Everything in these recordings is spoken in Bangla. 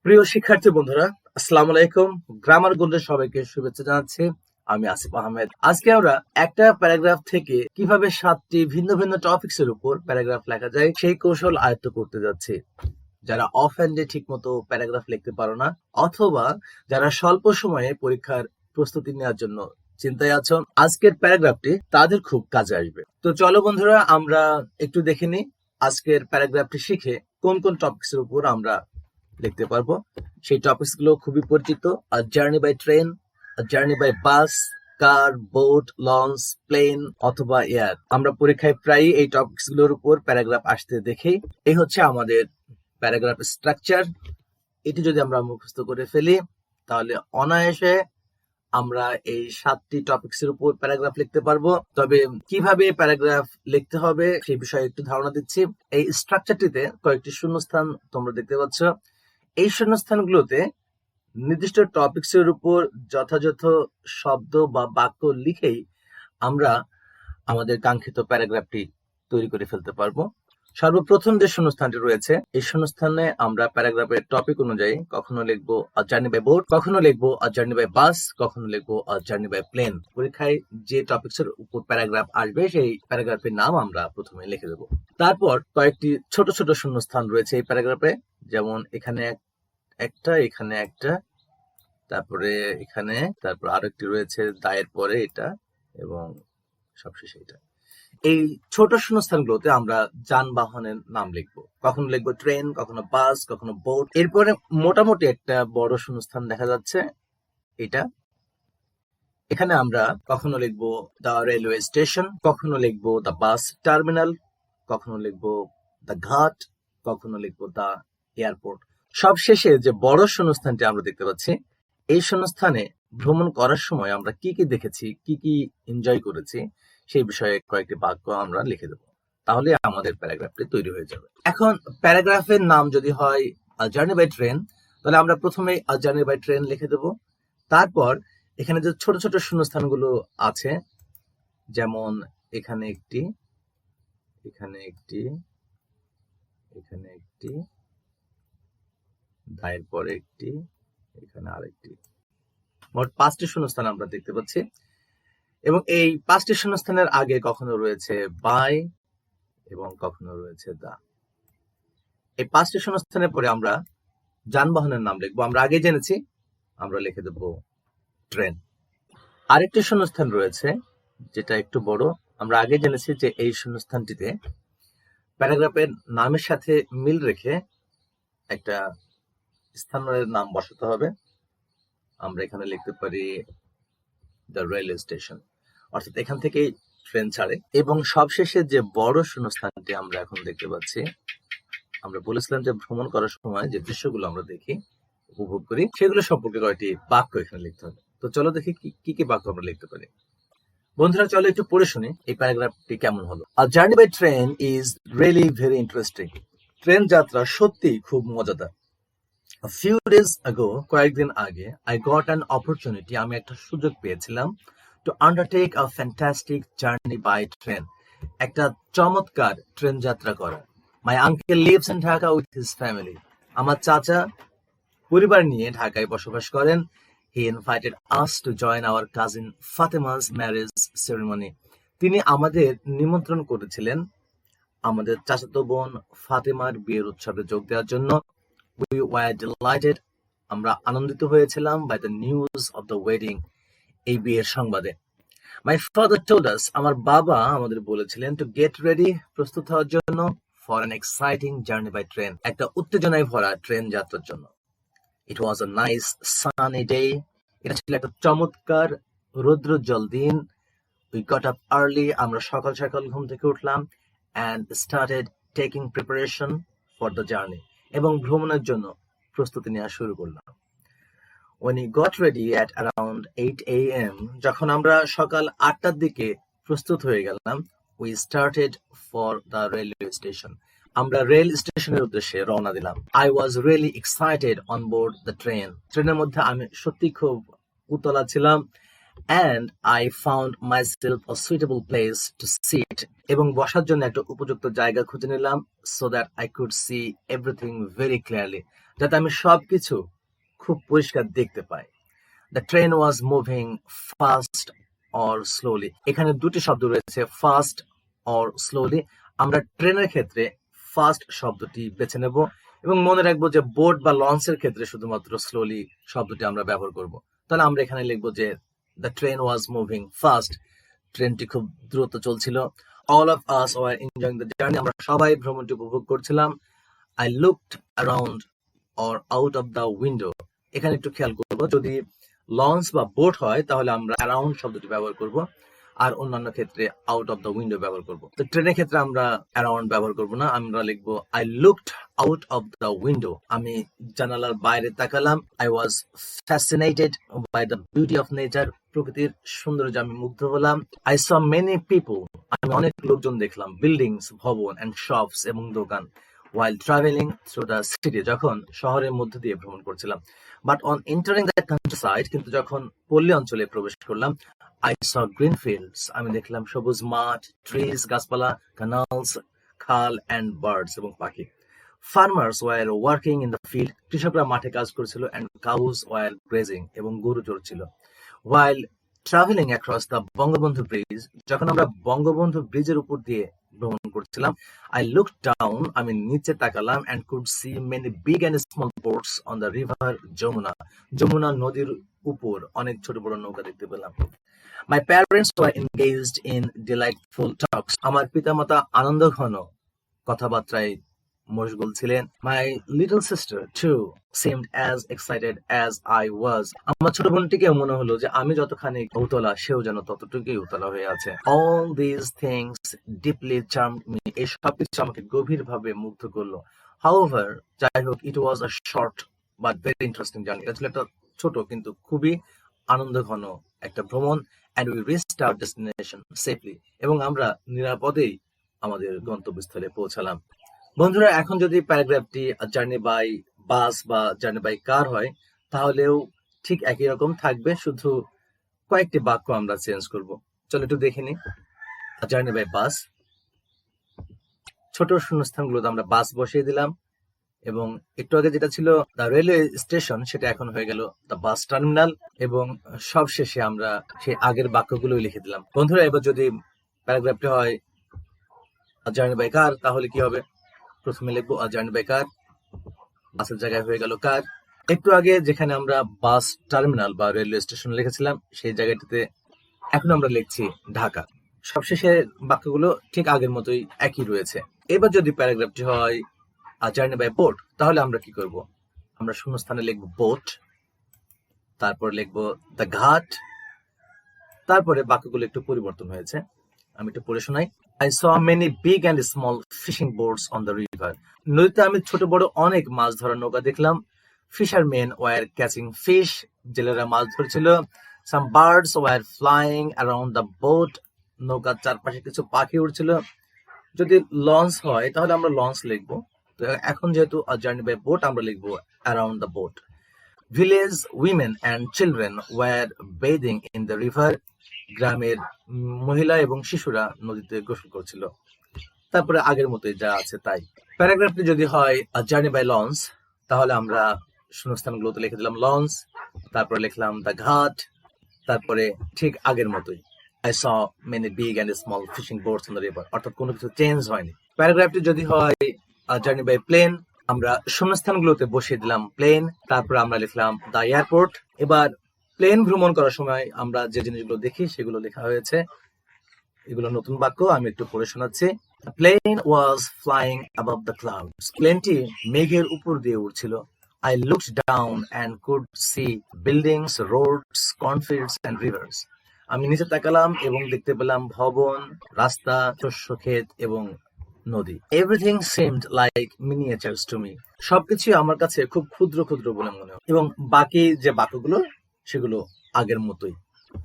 প্রিয় শিক্ষার্থী বন্ধুরা, আসসালামু আলাইকুম। গ্রামার গোল্ডে সবাইকে শুভেচ্ছা জানাচ্ছি। আমি আসিফ আহমেদ। আজকে আমরা একটা প্যারাগ্রাফ থেকে কিভাবে 7টি ভিন্ন ভিন্ন টপিকস এর উপর প্যারাগ্রাফ লেখা যায় সেই কৌশল আয়ত্ত করতে যাচ্ছি। যারা অফ হ্যান্ডে ঠিক মতো প্যারাগ্রাফ লিখতে পারো না, অথবা যারা স্বল্প সময়ে পরীক্ষার প্রস্তুতি নেওয়ার জন্য চিন্তায় আছো, আজকের প্যারাগ্রাফটি তাদের খুব কাজে আসবে। তো চলো বন্ধুরা, আমরা একটু দেখে নিই আজকের প্যারাগ্রাফটি শিখে কোন কোন টপিকস এর উপর আমরা লিখতে পারবো। সেই টপিকস গুলো খুবই পরিচিত: a journey by train, a journey by bus, car, boat, launch, plane অথবা এয়ার। আমরা পরীক্ষায় প্রায়ই এই টপিকস গুলোর উপর প্যারাগ্রাফ আসতে দেখি। এই হচ্ছে আমাদের প্যারাগ্রাফ স্ট্রাকচার। এটি যদি আমরা মুখস্থ করে ফেলি তাহলে অনায়াসে আমরা এই 7টি টপিকস এর উপর প্যারাগ্রাফ লিখতে পারবো। তবে কিভাবে প্যারাগ্রাফ লিখতে হবে সেই বিষয়ে একটু ধারণা দিচ্ছি। এই স্ট্রাকচারটিতে কয়েকটি শূন্যস্থান তোমরা দেখতে পাচ্ছ। এই শূন্যস্থানগুলোতে নির্দিষ্ট টপিকস এর উপর যথাযথ শব্দ বা বাক্য লিখেই আমরা আমাদের কাঙ্ক্ষিত প্যারাগ্রাফটি তৈরি করে ফেলতে পারবো। সর্বপ্রথম যে শূন্যস্থানটি রয়েছে, এই শূন্যস্থানে আমরা প্যারাগ্রাফের টপিক অনুযায়ী কখনো লিখবো আ জার্নি বাই বোট, কখনো লিখবো আ জার্নি বাই বাস, কখনো লিখবো আ জার্নি বাই প্লেন। পরীক্ষায় যে টপিকস এর উপর প্যারাগ্রাফ আসবে সেই প্যারাগ্রাফের নাম আমরা প্রথমে লিখে দেবো। তারপর কয়েকটি ছোট ছোট শূন্যস্থান রয়েছে এই প্যারাগ্রাফে, যেমন এখানে একটা, এখানে একটা, তারপরে এখানে, তারপর আরেকটি রয়েছে দায়ের পরে এটা, এবং সবশেষে এটা। এই ছোট শূন্যস্থানগুলোতে আমরা যানবাহনের নাম লিখবো। কখনো লিখবো ট্রেন, কখনো বাস, কখনো বোট। এরপরে মোটামুটি একটা বড় শূন্যস্থান দেখা যাচ্ছে, এটা। এখানে আমরা কখনো লিখবো দ্য রেলওয়ে স্টেশন, কখনো লিখবো দ্য বাস টার্মিনাল, কখনো লিখবো দ্য ঘাট, কখনো লিখবো দ্য এয়ারপোর্ট। সবশেষে যে বড় শূন্যস্থানটি আমরা দেখতে পাচ্ছি, এই শূন্যস্থানে ভ্রমণ করার সময় আমরা কি কি দেখেছি, কি কি এনজয় করেছি সেই বিষয়ে কয়েকটি বাক্য আমরা লিখে দেবো। তাহলে আমাদের প্যারাগ্রাফটি তৈরি হয়ে যাবে। এখন প্যারাগ্রাফের নাম যদি হয় আ জার্নি বাই ট্রেন, তাহলে আমরা প্রথমে আ জার্নি বাই ট্রেন লিখে দেবো। তারপর এখানে যে ছোট ছোট শূন্যস্থানগুলো আছে, যেমন এখানে একটি, এখানে একটি, এখানে একটি, দায়ের পরে একটি, এখানে আরেকটি, মোট 5টি শূন্যস্থান আমরা দেখতে পাচ্ছি। এবং এই 5টি শূন্যস্থানের আগে কখনো রয়েছে বাই এবং কখনো রয়েছে দা। এই 5টি শূন্যস্থানের পরে আমরা যানবাহনের নাম লিখবো। আমরা আগে জেনেছি, আমরা লিখে দেব ট্রেন। আরেকটি শূন্যস্থান রয়েছে যেটা একটু বড়। আমরা আগে জেনেছি যে এই শূন্যস্থানটিতে প্যারাগ্রাফের নামের সাথে মিল রেখে একটা স্থানের নাম বসাতে হবে। আমরা এখানে লিখতে পারি দ্য রেলওয়ে স্টেশন, অর্থাৎ এখান থেকে ট্রেন ছাড়ে। এবং সবশেষে যে বড় শূন্যস্থানটি আমরা এখন দেখতে পাচ্ছি, আমরা বলেছিলাম যে ভ্রমণ করার সময় যে দৃশ্যগুলো আমরা দেখি, উপভোগ করি, সেগুলো সম্পর্কে কয়েকটি বাক্য এখানে লিখতে হবে। তো চলো দেখি কি কি বাক্য আমরা লিখতে পারি। বন্ধুরা, চলো একটু পড়ে শুনি এই প্যারাগ্রাফটি কেমন হলো। A journey by train is really very interesting. Train যাত্রা সত্যি খুব মজাদার। A few days ago, কয়েকদিন আগে, I got an opportunity, আমি একটা সুযোগ পেয়েছিলাম, to undertake a fantastic journey by train, একটা চমৎকার ট্রেন যাত্রা করা। My uncle lives in Dhaka with his family, আমার চাচা পরিবার নিয়ে ঢাকায় বসবাস করেন। He invited us to join our cousin Fatima's marriage ceremony, তিনি আমাদের নিমন্ত্রণ করেছিলেন আমাদের চাচাতো বোন ফাতেমার বিয়ের উৎসবে যোগ দেওয়ার জন্য। We were delighted, আমরা আনন্দিত হয়েছিলাম by the news of the wedding, এই বিয়ের সংবাদে। My father told us, আমার বাবা আমাদের বলেছিলেন to get ready, প্রস্তুত হওয়ার জন্য, for an exciting journey by train, একটা উত্তেজনায় ভরা ট্রেন যাত্রার জন্য। It was a nice sunny day, এটা ছিল একটা চমৎকার রৌদ্রোজ্জ্বল দিন। We got up early, আমরা সকাল সকাল ঘুম থেকে উঠলাম, and started taking preparation for the journey, এবং ভ্রমণের জন্য প্রস্তুতি নেওয়া শুরু করলাম। When we got ready at around 8 a.m., যখন আমরা সকাল 8টার দিকে প্রস্তুত হয়ে গেলাম, we started for the railway station, আমরা রেল স্টেশনের উদ্দেশ্যে রওনা দিলাম। I was really excited on board the train, ট্রেনের মধ্যে আমি সত্যি খুব উতলা ছিলাম। and I found myself a suitable place to sit এবং বসার জন্য একটা উপযুক্ত জায়গা খুঁজে নিলাম so that I could see everything very clearly যাতে আমি সবকিছু খুব পরিষ্কার দেখতে পাই। The train was moving fast or slowly. এখানে দুটি শব্দ রয়েছে fast or slowly। আমরা ট্রেনের ক্ষেত্রে ফাস্ট শব্দটি বেছে নেব এবং মনে রাখবো যে বোট বা লঞ্চের ক্ষেত্রে শুধুমাত্র স্লোলি শব্দটি আমরা ব্যবহার করব। তাহলে আমরা এখানে লিখবো যে the train was moving fast, ট্রেনটি খুব দ্রুত চলছিল। all of us were enjoying the journey, আমরা সবাই ভ্রমণটি উপভোগ করছিলাম। I looked around or out of the window, এখানে একটু খেয়াল করব, যদি লঞ্চ বা বোট হয় তাহলে আমরা অ্যারাউন্ড শব্দটি ব্যবহার করব, আর অন্যান্য ক্ষেত্রে আউট অফ দ্য উইন্ডো ব্যবহার করব। তো ট্রেনের ক্ষেত্রে আমরা অ্যারাউন্ড ব্যবহার করব না, আমরা লিখবো I looked out of the window, আমি জানালার বাইরে তাকালাম। I was fascinated by the beauty of nature, প্রকৃতির সৌন্দর্যে আমি মুগ্ধ হলাম। আই স মেনি পিপল, আমি অনেক লোকজন দেখলাম, বিল্ডিংস ভবন এন্ড শপস এবং দোকান, while traveling through the city, যখন শহরের মধ্য দিয়ে ভ্রমণ করছিলাম। But on entering the countryside, কিন্তু যখন পল্লী অঞ্চলে প্রবেশ করলাম, I saw green fields, আমি দেখলাম সবুজ মাঠ, ট্রিজ গাছপালা, canals খাল and birds এবং পাখি। Farmers were working in the field, কৃষকরা মাঠে কাজ করছিল, and cows were grazing, এবং গরু চড়ছিল। While traveling across the Bangabandhu bridge, যখন আমরা বঙ্গবন্ধু ব্রিজের উপর দিয়ে ভ্রমণ করছিলাম, I looked down, আমি নিচে তাকালাম, and could see many big and small boats on the river Jamuna, Jamuna নদীর উপর অনেক ছোট বড় নৌকা দেখতে পেলাম। My parents were engaged in delightful talks, আমার পিতামাতা আনন্দঘন কথাবার্তায় মশগুল ছিলেন। My little sister too seemed as excited as I was, আমার ছোট বোনটিকে মনে হলো যে আমি যতখানি উতলা সেও যেন ততটুকুই উতলা হয়ে আছে। All these things deeply charmed me, এই সবকিছু আমাকে গভীরভাবে মুগ্ধ করলো। However, যাই হোক, it was a short but very interesting journey, এটা ছিল একটা ছোট কিন্তু খুবই আনন্দঘন একটা ভ্রমণ। And we reached our destination safely, এবং আমরা নিরাপদেই আমাদের গন্তব্যস্থলে পৌঁছালাম। বন্ধুরা, এখন যদি প্যারাগ্রাফটি জার্নি বাই বাস বা জার্নি বাই কার হয় তাহলেও ঠিক একই রকম থাকবে, শুধু কয়েকটি বাক্য আমরা চেঞ্জ করব। চলো একটু দেখে নিই। জার্নি বাই বাস, ছোট শূন্যস্থানগুলোতে আমরা বাস বসিয়ে দিলাম, এবং একটু আগে যেটা ছিল দ্য রেলওয়ে স্টেশন সেটা এখন হয়ে গেল দ্য বাস টার্মিনাল, এবং সবশেষে আমরা সেই আগের বাক্যগুলো লিখে দিলাম। বন্ধুরা, এবার যদি প্যারাগ্রাফটি হয় জার্নি বাই কার তাহলে কি হবে? প্রথমে লিখবো জার্নি বাই কার, বাসের জায়গায় হয়ে গেল কার। একটু আগে যেখানে আমরা বাস টার্মিনাল বা রেলওয়ে স্টেশন লিখেছিলাম সেই জায়গাটিতে এখন আমরা লিখছি ঢাকা। সবশেষে বাক্যগুলো ঠিক আগের মতোই একই রয়েছে। এবার যদি প্যারাগ্রাফটি হয় জার্নি বাই বোট তাহলে আমরা কি করব? আমরা শূন্যস্থানে লিখবো বোট, তারপর লিখবো দ্য ঘাট, তারপরে বাক্যগুলো একটু পরিবর্তন হয়েছে, আমি একটু পড়ে শোনাই। I saw many big and small fishing boats on the river. নদীতে আমি ছোট বড় অনেক মাছ ধরার নৌকা দেখলাম। Fishermen were catching fish, জেলেরা মাছ ধরছিল। Some birds were flying around the boat, নৌকার চারপাশে কিছু পাখি উড়ছিল। যদি লঞ্চ হয় তাহলে আমরা লঞ্চ লিখবো, তো এখন যেহেতু জার্নি বাই বোট আমরা লিখবো around the boat. Village women and children were bathing in the river, গ্রামের মহিলা এবং শিশুরা নদীতে গোসল করছিল। তারপরে আগের মতোই যা আছে তাই। প্যারাগ্রাফটি যদি হয় জার্নি বাই লঞ্চ তাহলে আমরা শূন্যস্থানগুলোতে লিখে দিলাম লঞ্চ, তারপরে লিখলাম দ্য ঘাট, তারপরে ঠিক আগের মতোই I saw many big and small fishing boats on the river, অর্থাৎ কোনো কিছু চেঞ্জ হয়নি। প্যারাগ্রাফটি যদি হয় জার্নি বাই প্লেন, আমরা শূন্যস্থানগুলোতে বসিয়ে দিলাম প্লেন, তারপরে আমরা লিখলাম দ্য এয়ারপোর্ট। এবার প্লেন ভ্রমণ করার সময় আমরা যে জিনিসগুলো দেখি সেগুলো লেখা হয়েছে, এগুলো নতুন বাক্য, আমি একটু পড়ে শোনাচ্ছি। Plane was flying above the clouds, প্লেনটি মেঘের উপর দিয়ে উড়ছিল। I looked down and could see buildings, roads, cornfields and rivers. আমি নিচে তাকালাম এবং দেখতে পেলাম ভবন, রাস্তা, শস্য ক্ষেত এবং নদী। Everything seemed like miniatures to me. সবকিছু আমার কাছে খুব ক্ষুদ্র ক্ষুদ্র বলে মনে হয়, এবং বাকি যে বাক্যগুলো সেগুলো আগের মতোই।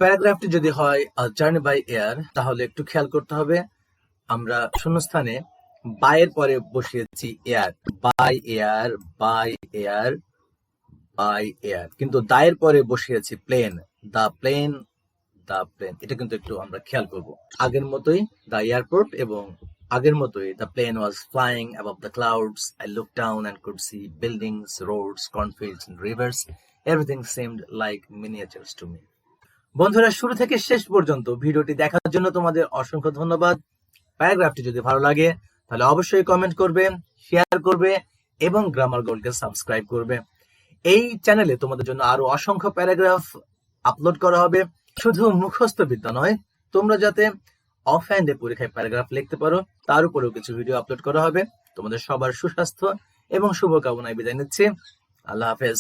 প্যারাগ্রাফটি যদি হয় জার্নি বাই এয়ার তাহলে একটু খেয়াল করতে হবে, আমরা শূন্যস্থানে বাইয়ের পরে বসিয়েছি air, by air, by air, by air, কিন্তু দায়ের পরে বসিয়েছি plane, the plane the plane, এটা কিন্তু একটু আমরা খেয়াল করব। আগের মতোই দ্য এয়ারপোর্ট এবং আগের মতোই the plane was flying above the clouds. I look down and could see buildings, roads, cornfields and rivers. Everything seemed like miniatures to me. বন্ধুরা, শুরু থেকে শেষ পর্যন্ত ভিডিওটি দেখার জন্য তোমাদের অসংখ্য ধন্যবাদ। প্যারাগ্রাফটি যদি ভালো লাগে তাহলে অবশ্যই কমেন্ট করবে, শেয়ার করবে এবং গ্রামার গোল্ডকে সাবস্ক্রাইব করবে। এই চ্যানেলে তোমাদের জন্য আরো অসংখ্য প্যারাগ্রাফ আপলোড করা হবে। শুধু মুখস্থ বিদ্যা নয়, তোমরা যাতে অফ হ্যান্ডে পরীক্ষায় প্যারাগ্রাফ লিখতে পারো তার উপরেও কিছু ভিডিও আপলোড করা হবে। তোমাদের সবার সুস্বাস্থ্য এবং শুভকামনায় বিদায় নিচ্ছি। আল্লাহ হাফেজ।